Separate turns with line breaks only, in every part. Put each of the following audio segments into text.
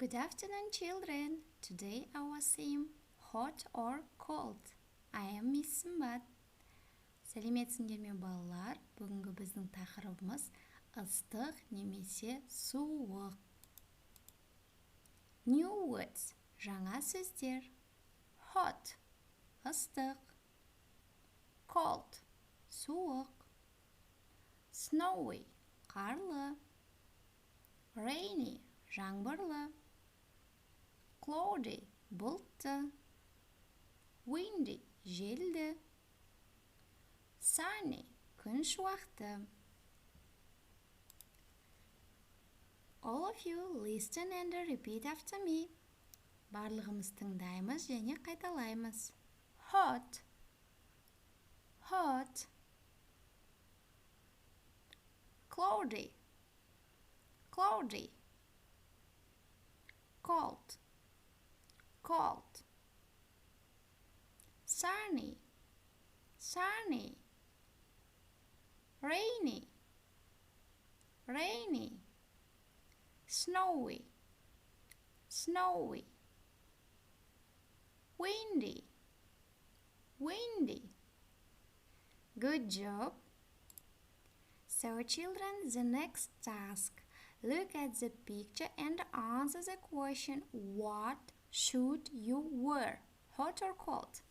Good afternoon, children. Today our theme hot or cold. I am Miss Сымбат. Сәлеметсіңдер ме балалар? Бүгінгі біздің тақырыбымыз ыстық немесе суық. New words. Жаңа сөздер. Hot. Ыстық. Cold. Суық. Snowy. Қарлы. Rainy. Жаңбырлы. Cloudy, бұлтты. Windy, желді. Sunny, күн шуақты. All of you listen and repeat after me. Барлығымыз тыңдаймыз және қайталаймыз. Hot, hot. Cloudy, cloudy. Cold, cold. Sunny, sunny. Rainy, rainy. Snowy, snowy. Windy, windy. Good job. So children, the next task. Look at the picture and answer the question, what should you wear? Hot or cold?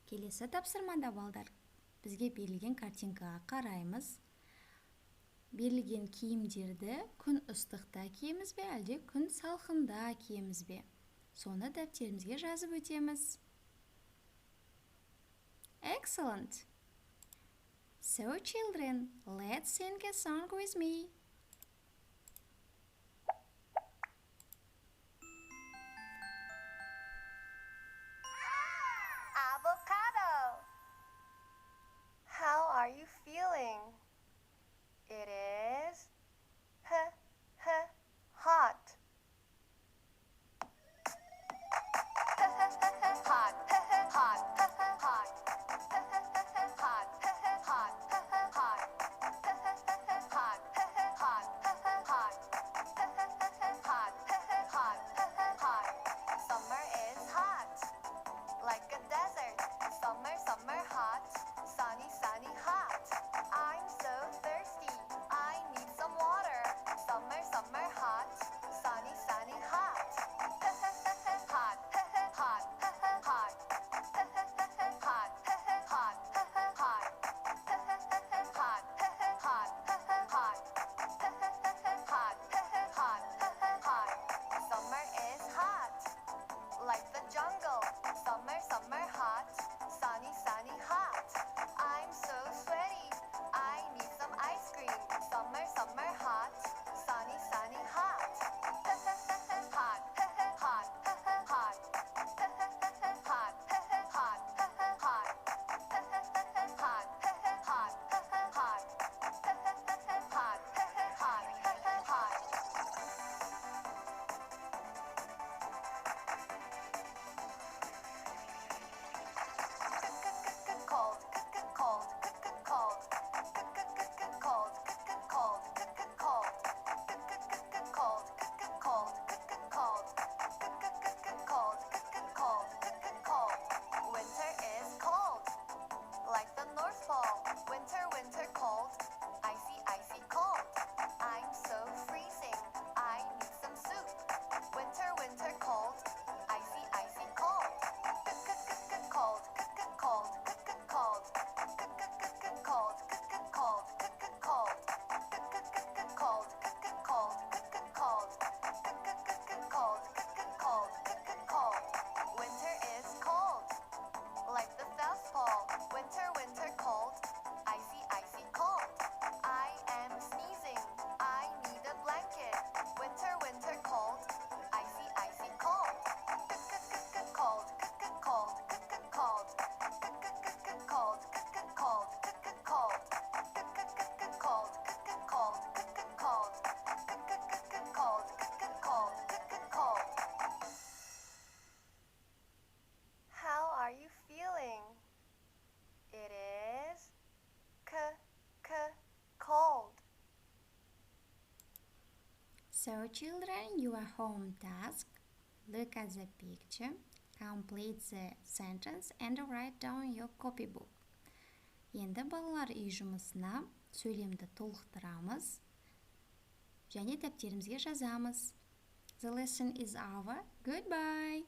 Келесі тапсырмада балдар. Бізге берілген картинкаға қараймыз. Берілген киімдерді күн ыстықта киеміз бе, әлде күн салқында киеміз бе? Соны дәптерімізге жазып өтеміз. Excellent. So children, let's sing a song with me.
Avocado. How are you feeling? It is hot. Hot. Hot. Hot. Hot. Hot. Hot.
So children, your home task. Look at the picture, complete the sentence and write down your copybook. Енді балалар үй жұмысына сөйлемді толықтырамыз және дәптерімізге жазамыз. The lesson is over. Goodbye.